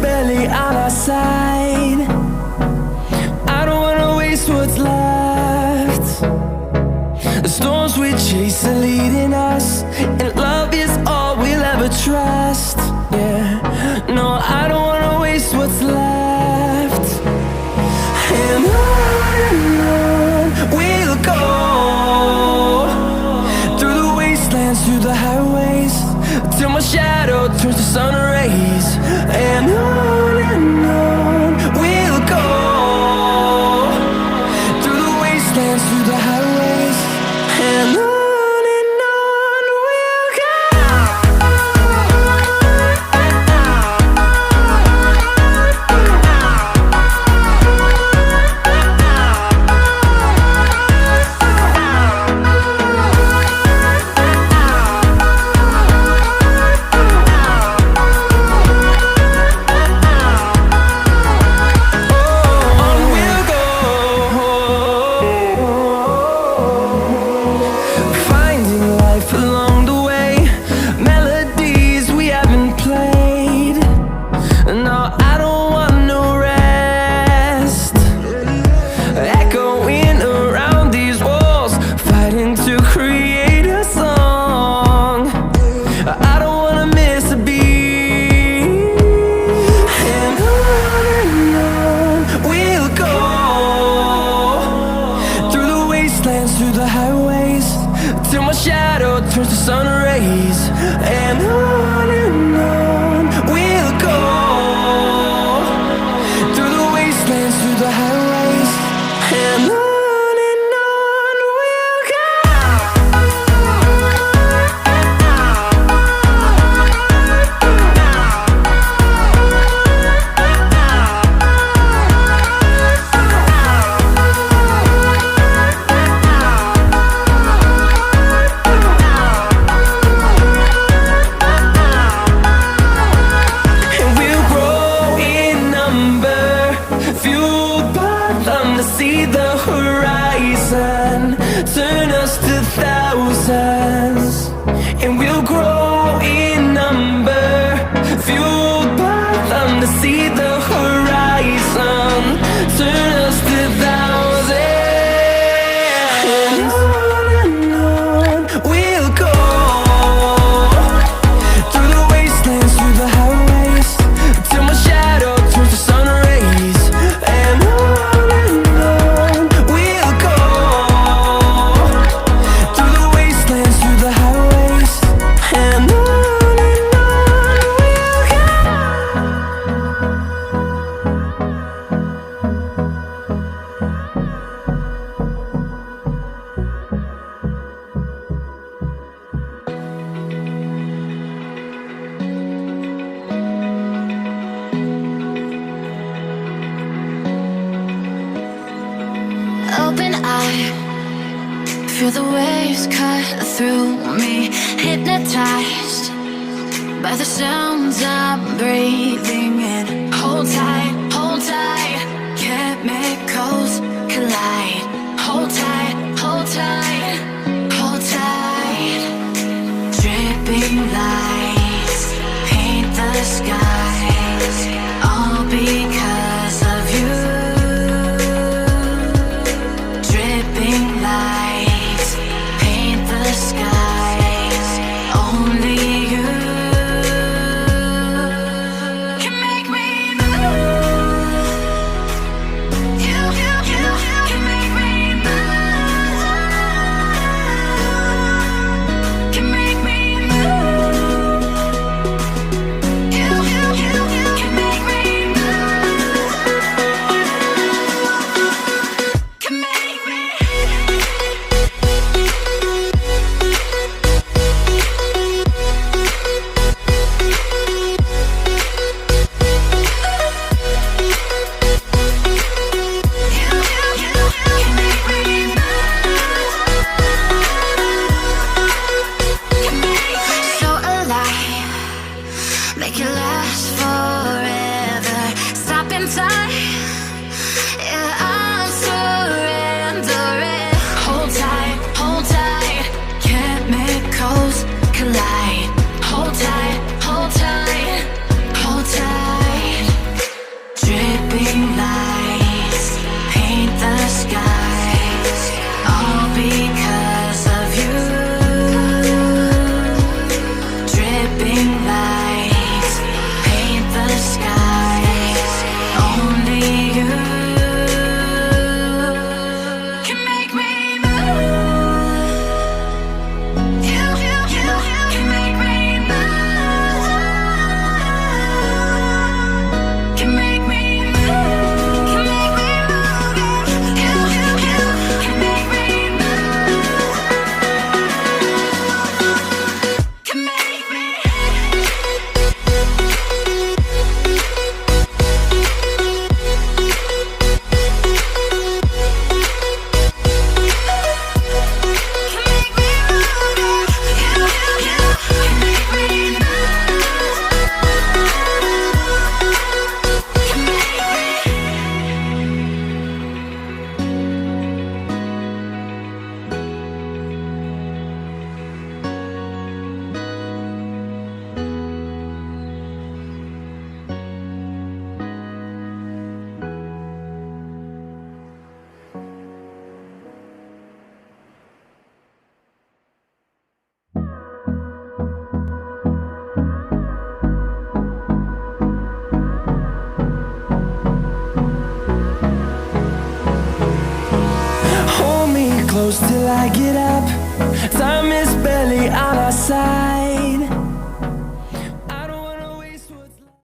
barely on our side. I don't wanna waste what's left. The storms we chase are leading us, and love is all we'll ever trust. Yeah, no, I don't wanna waste what's left. And on we'll go, through the wastelands, through the highways, till my shadow turns to sun rays. And on we'll go, through the wastelands, through the highways, and on. Through the highways, till my shadow turns to sun rays. And on we'll go, through the wastelands, through the highways, and on we'll go. See the horizon turn us to thousands, and we'll grow in number, fueled by them to see the horizon turn us to thousands. And on we'll go, through the wastelands, through the highways, till my shadow turns to sun rays. And open eye, feel the waves cut through me, hypnotized by the sounds I'm breathing in. Hold tight, chemicals collide. Hold tight, hold tight, hold tight. Dripping lights paint the skies, all because of you. Dripping lights paint the skies, only you can make me move. You can make me move. Can make me move. You can make me move. close till I get up. Time is barely on our side.